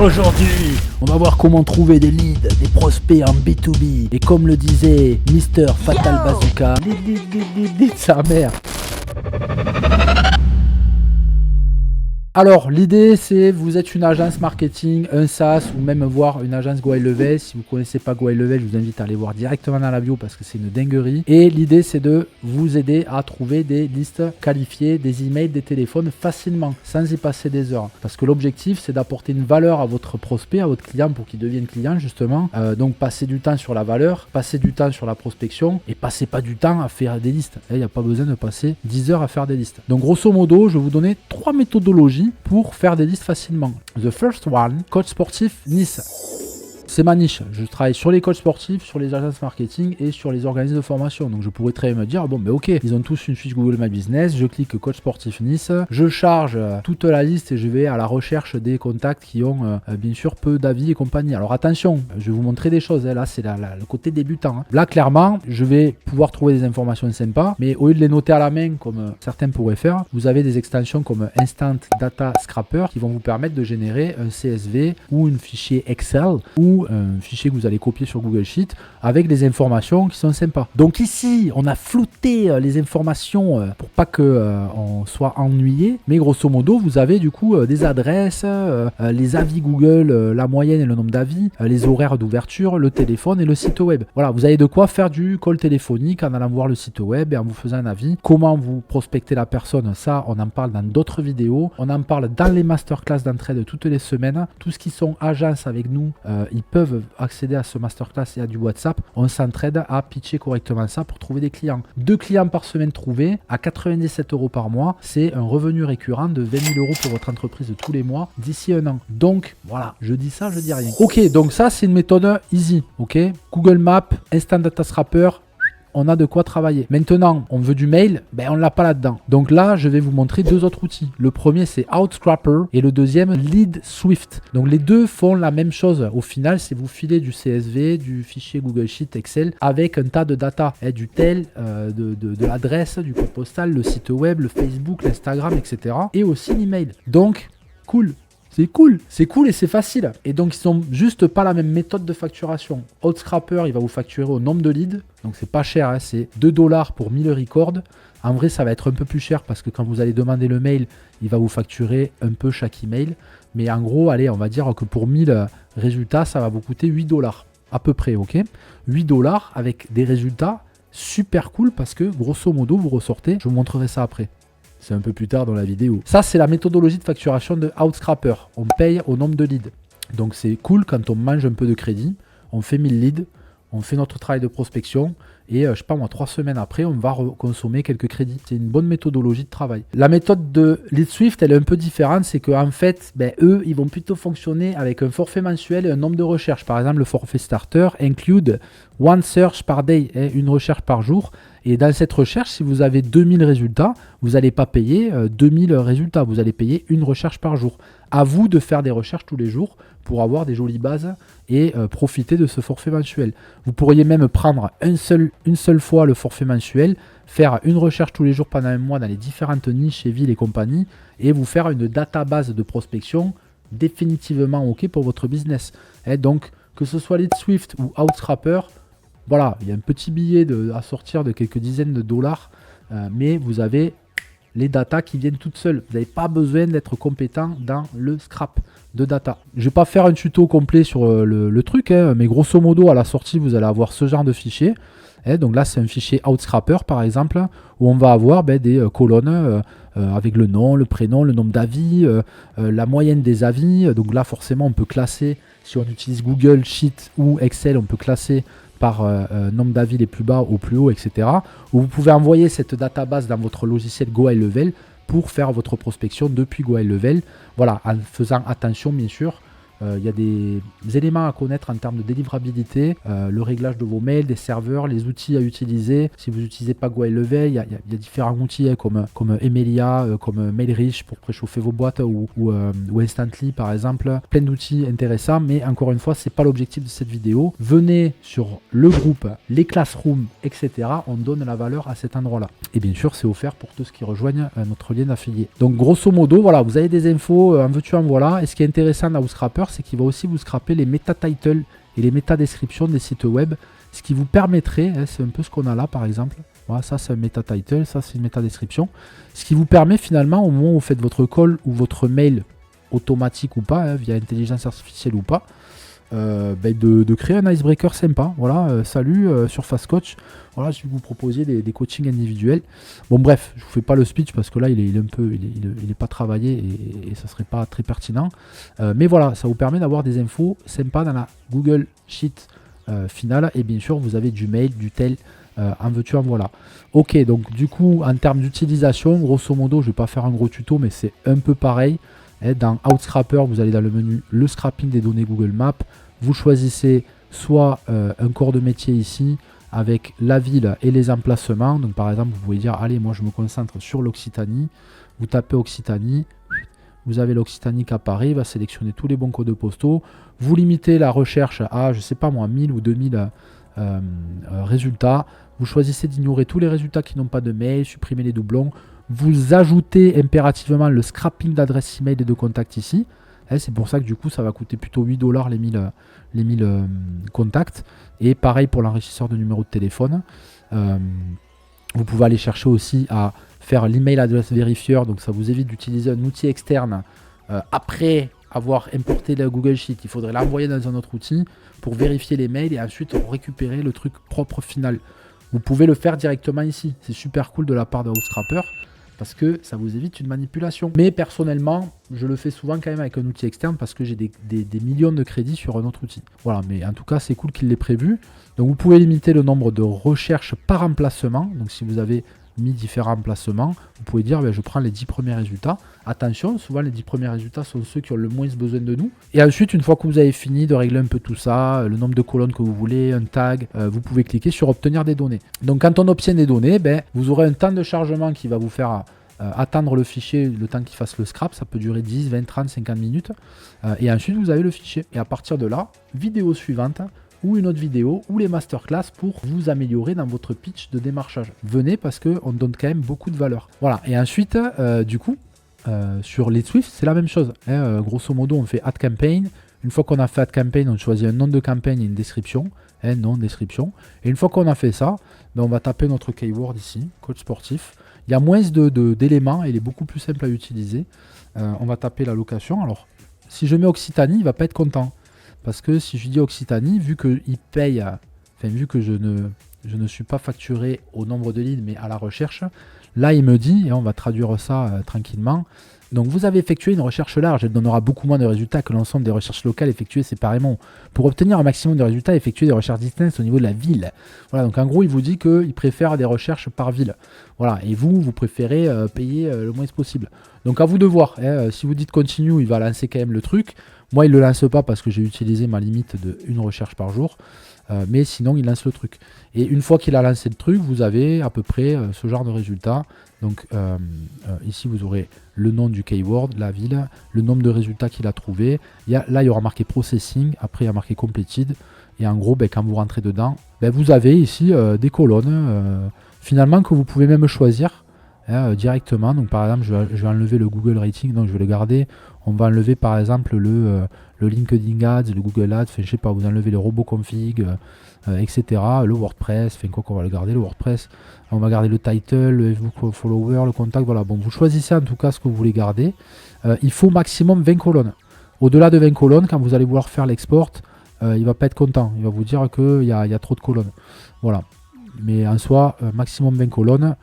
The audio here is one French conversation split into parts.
Aujourd'hui, on va voir comment trouver des leads, des prospects en B2B. Et comme le disait Mister Fatal Bazooka, lead sa mère. Alors, l'idée, c'est vous êtes une agence marketing, un SaaS ou même voir une agence Go High Level. Si vous ne connaissez pas Go High Level, je vous invite à aller voir directement dans la bio parce que c'est une dinguerie. Et l'idée, c'est de vous aider à trouver des listes qualifiées, des emails, des téléphones facilement, sans y passer des heures. Parce que l'objectif, c'est d'apporter une valeur à votre prospect, à votre client pour qu'il devienne client justement. Donc, passez du temps sur la valeur, passez du temps sur la prospection et passez pas du temps à faire des listes. Il n'y a pas besoin de passer 10 heures à faire des listes. Donc, grosso modo, je vais vous donner 3 méthodologies pour faire des listes facilement. The first one, coach sportif Nice. C'est ma niche. Je travaille sur les coachs sportifs, sur les agences marketing et sur les organismes de formation. Donc je pourrais très bien me dire, bon, mais ok, ils ont tous une fiche Google My Business. Je clique coach sportif Nice. Je charge toute la liste et je vais à la recherche des contacts qui ont bien sûr peu d'avis et compagnie. Alors attention, je vais vous montrer des choses. Là, c'est le côté débutant. Là, clairement, je vais pouvoir trouver des informations sympas. Mais au lieu de les noter à la main comme certains pourraient faire, vous avez des extensions comme Instant Data Scraper qui vont vous permettre de générer un CSV ou un fichier Excel ou un fichier que vous allez copier sur Google Sheet avec des informations qui sont sympas. Donc ici, on a flouté les informations pour pas que on soit ennuyé, mais grosso modo, vous avez du coup des adresses, les avis Google, la moyenne et le nombre d'avis, les horaires d'ouverture, le téléphone et le site web. Voilà, vous avez de quoi faire du call téléphonique en allant voir le site web et en vous faisant un avis. Comment vous prospectez la personne, ça, on en parle dans d'autres vidéos. On en parle dans les masterclass d'entraide toutes les semaines. Tous ceux qui sont agences avec nous, ils peuvent accéder à ce masterclass et à du WhatsApp. On s'entraide à pitcher correctement ça pour trouver des clients. 2 clients par semaine trouvés à 97 € par mois. C'est un revenu récurrent de 20 000 € pour votre entreprise tous les mois d'ici un an. Donc voilà, je dis ça, je dis rien. Ok, donc ça c'est une méthode easy. Ok, Google Maps, Instant Data Scraper. On a de quoi travailler. Maintenant, on veut du mail, ben on l'a pas là-dedans. Donc là, je vais vous montrer 2 autres outils. Le premier, c'est Outscraper et le deuxième, Lead Swift. Donc les deux font la même chose. Au final, c'est vous filer du CSV, du fichier Google Sheet, Excel, avec un tas de data, du tel, de l'adresse, du code postal, le site web, le Facebook, l'Instagram, etc. Et aussi l'email. Donc, cool. C'est cool et c'est facile. Et donc, ils sont juste pas la même méthode de facturation. Outscraper, il va vous facturer au nombre de leads. Donc, c'est pas cher, hein, c'est 2 $ pour 1000 records. En vrai, ça va être un peu plus cher parce que quand vous allez demander le mail, il va vous facturer un peu chaque email. Mais en gros, allez, on va dire que pour 1000 résultats, ça va vous coûter 8 $ à peu près, ok ? 8 $ avec des résultats super cool parce que grosso modo, vous ressortez. Je vous montrerai ça après. C'est un peu plus tard dans la vidéo. Ça, c'est la méthodologie de facturation de Outscraper. On paye au nombre de leads. Donc, c'est cool quand on mange un peu de crédit. On fait 1000 leads. On fait notre travail de prospection. Et je sais pas moi, 3 semaines après, on va consommer quelques crédits. C'est une bonne méthodologie de travail. La méthode de LeadSwift, elle est un peu différente. C'est qu'en fait, eux, ils vont plutôt fonctionner avec un forfait mensuel et un nombre de recherches. Par exemple, le forfait starter include one search par day, une recherche par jour. Et dans cette recherche, si vous avez 2000 résultats, vous n'allez pas payer 2000 résultats. Vous allez payer une recherche par jour. À vous de faire des recherches tous les jours pour avoir des jolies bases et profiter de ce forfait mensuel. Vous pourriez même prendre une seule fois le forfait mensuel, faire une recherche tous les jours pendant un mois dans les différentes niches et villes et compagnies et vous faire une database de prospection définitivement OK pour votre business. Et donc, que ce soit LeadSwift ou Outscraper, voilà, il y a un petit billet à sortir de quelques dizaines de dollars, mais vous avez les datas qui viennent toutes seules. Vous n'avez pas besoin d'être compétent dans le scrap de data. Je ne vais pas faire un tuto complet sur le truc, mais grosso modo, à la sortie, vous allez avoir ce genre de fichier. Donc là, c'est un fichier Outscraper, par exemple, où on va avoir des colonnes avec le nom, le prénom, le nombre d'avis, la moyenne des avis. Donc là, forcément, on peut classer, si on utilise Google Sheet ou Excel, on peut classer par nombre d'avis les plus bas au plus haut, etc. Où vous pouvez envoyer cette database dans votre logiciel Go High Level pour faire votre prospection depuis Go High Level. Voilà, en faisant attention, bien sûr. Il y a des éléments à connaître en termes de délivrabilité, le réglage de vos mails, des serveurs, les outils à utiliser. Si vous n'utilisez pas Go High Level, il y a différents outils comme Emilia, comme MailRich pour préchauffer vos boîtes ou Instantly par exemple. Plein d'outils intéressants, mais encore une fois, ce n'est pas l'objectif de cette vidéo. Venez sur le groupe, les classrooms, etc. On donne la valeur à cet endroit-là. Et bien sûr, c'est offert pour tous qui rejoignent notre lien d'affilié. Donc grosso modo, voilà, vous avez des infos, en veux-tu en voilà. Et ce qui est intéressant dans Outscraper, Scrapper, c'est qu'il va aussi vous scraper les meta titles et les meta descriptions des sites web, ce qui vous permettrait, c'est un peu ce qu'on a là par exemple. Voilà, ça c'est un meta title, ça c'est une meta description, ce qui vous permet finalement au moment où vous faites votre call ou votre mail automatique ou pas, via intelligence artificielle ou pas, de créer un icebreaker sympa. Voilà, salut Surface Coach. Voilà, je vais vous proposer des coachings individuels. Bon bref, je vous fais pas le speech parce que là il est pas travaillé et ça serait pas très pertinent. Mais voilà, ça vous permet d'avoir des infos sympas dans la Google Sheet finale. Et bien sûr, vous avez du mail, du tel, en veux-tu en voilà. Ok, donc du coup, en termes d'utilisation, grosso modo, je vais pas faire un gros tuto, mais c'est un peu pareil. Dans Outscraper, vous allez dans le menu le scrapping des données Google Maps. Vous choisissez soit un corps de métier ici avec la ville et les emplacements. Donc par exemple, vous pouvez dire allez, moi je me concentre sur l'Occitanie. Vous tapez Occitanie, vous avez l'Occitanie qui apparaît, il va sélectionner tous les bons codes postaux. Vous limitez la recherche à, je sais pas moi, 1000 ou 2000 résultats. Vous choisissez d'ignorer tous les résultats qui n'ont pas de mail, supprimer les doublons. Vous ajoutez impérativement le scrapping d'adresse email et de contact ici. C'est pour ça que du coup ça va coûter plutôt 8 $ les 1000 contacts. Et pareil pour l'enrichisseur de numéro de téléphone. Vous pouvez aller chercher aussi à faire l'email adresse vérifieur. Donc ça vous évite d'utiliser un outil externe après avoir importé le Google Sheet. Il faudrait l'envoyer dans un autre outil pour vérifier les mails et ensuite récupérer le truc propre final. Vous pouvez le faire directement ici. C'est super cool de la part de Outscraper parce que ça vous évite une manipulation. Mais personnellement, je le fais souvent quand même avec un outil externe parce que j'ai des millions de crédits sur un autre outil. Voilà, mais en tout cas, c'est cool qu'il l'ait prévu. Donc vous pouvez limiter le nombre de recherches par emplacement. Donc si vous avez mis différents emplacements, vous pouvez dire je prends les 10 premiers résultats. Attention, souvent les 10 premiers résultats sont ceux qui ont le moins besoin de nous. Et ensuite, une fois que vous avez fini de régler un peu tout ça, le nombre de colonnes que vous voulez, un tag, vous pouvez cliquer sur obtenir des données. Donc quand on obtient des données, vous aurez un temps de chargement qui va vous faire attendre le fichier, le temps qu'il fasse le scrap. Ça peut durer 10, 20, 30, 50 minutes. Et ensuite, vous avez le fichier. Et à partir de là, vidéo suivante, ou une autre vidéo, ou les masterclass pour vous améliorer dans votre pitch de démarchage. Venez parce qu'on donne quand même beaucoup de valeur. Voilà, et ensuite, du coup, sur Lead Swift, c'est la même chose. Grosso modo, on fait Add Campaign. Une fois qu'on a fait Add Campaign, on choisit un nom de campagne et une description. Nom, description. Et une fois qu'on a fait ça, on va taper notre keyword ici, coach sportif. Il y a moins d'éléments et il est beaucoup plus simple à utiliser. On va taper la location. Alors, si je mets Occitanie, il ne va pas être content. Parce que si je dis Occitanie, vu qu'il paye, vu que je ne suis pas facturé au nombre de leads, mais à la recherche, là il me dit, et on va traduire ça tranquillement, donc vous avez effectué une recherche large, elle donnera beaucoup moins de résultats que l'ensemble des recherches locales effectuées séparément. Pour obtenir un maximum de résultats, effectuez des recherches distantes au niveau de la ville. Voilà, donc en gros il vous dit qu'il préfère des recherches par ville. Voilà, et vous préférez payer le moins possible. Donc à vous de voir, si vous dites continue, il va lancer quand même le truc. Moi, il ne le lance pas parce que j'ai utilisé ma limite de une recherche par jour. Mais sinon, il lance le truc. Et une fois qu'il a lancé le truc, vous avez à peu près ce genre de résultat. Donc ici, vous aurez le nom du keyword, la ville, le nombre de résultats qu'il a trouvé. Là, il y aura marqué processing. Après, il y a marqué completed. Et en gros, quand vous rentrez dedans, vous avez ici des colonnes finalement que vous pouvez même choisir directement. Donc par exemple, je vais enlever le Google Rating. Donc je vais le garder. On va enlever par exemple le LinkedIn Ads, le Google Ads, je sais pas, vous enlevez le robot config, etc. Le WordPress, quoi qu'on va le garder, le WordPress. On va garder le title, le Facebook follower, le contact, voilà. Bon, vous choisissez en tout cas ce que vous voulez garder. Il faut maximum 20 colonnes. Au-delà de 20 colonnes, quand vous allez vouloir faire l'export, il va pas être content. Il va vous dire qu'il y a trop de colonnes. Voilà. Mais en soi, maximum 20 colonnes.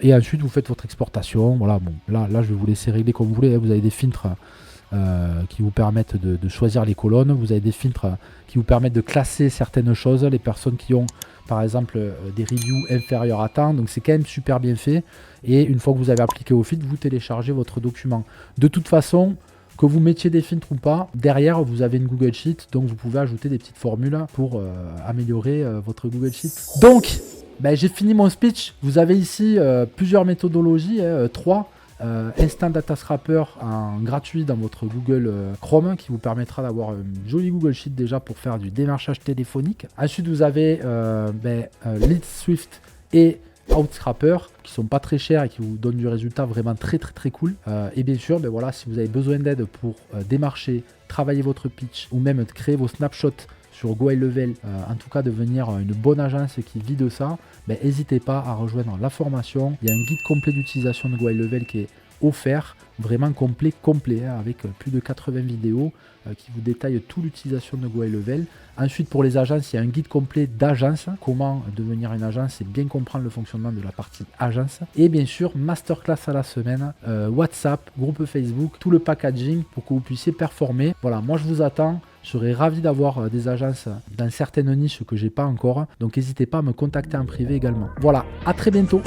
Et ensuite vous faites votre exportation. Voilà, bon, là je vais vous laisser régler comme vous voulez. Vous avez des filtres qui vous permettent de choisir les colonnes. Vous avez des filtres qui vous permettent de classer certaines choses. Les personnes qui ont par exemple des reviews inférieures à temps. Donc c'est quand même super bien fait. Et une fois que vous avez appliqué au filtre, vous téléchargez votre document. De toute façon, que vous mettiez des filtres ou pas, derrière vous avez une Google Sheet. Donc vous pouvez ajouter des petites formules pour améliorer votre Google Sheet. Donc j'ai fini mon speech. Vous avez ici plusieurs méthodologies, 3. Instant Data Scraper en gratuit dans votre Google Chrome qui vous permettra d'avoir une jolie Google Sheet déjà pour faire du démarchage téléphonique. Ensuite, vous avez Lead Swift et Outscraper qui sont pas très chers et qui vous donnent du résultat vraiment très cool. Et bien sûr, ben voilà, si vous avez besoin d'aide pour démarcher, travailler votre pitch ou même créer vos snapshots sur Go High Level, en tout cas devenir une bonne agence qui vit de ça, ben, n'hésitez pas à rejoindre la formation. Il y a un guide complet d'utilisation de Go High Level qui est offert, vraiment complet, hein, avec plus de 80 vidéos qui vous détaillent toute l'utilisation de Go High Level. Ensuite, pour les agences, il y a un guide complet d'agence, comment devenir une agence et bien comprendre le fonctionnement de la partie agence. Et bien sûr, masterclass à la semaine, WhatsApp, groupe Facebook, tout le packaging pour que vous puissiez performer. Voilà, moi je vous attends. Je serais ravi d'avoir des agences dans certaines niches que j'ai pas encore. Donc n'hésitez pas à me contacter en privé également. Voilà, à très bientôt.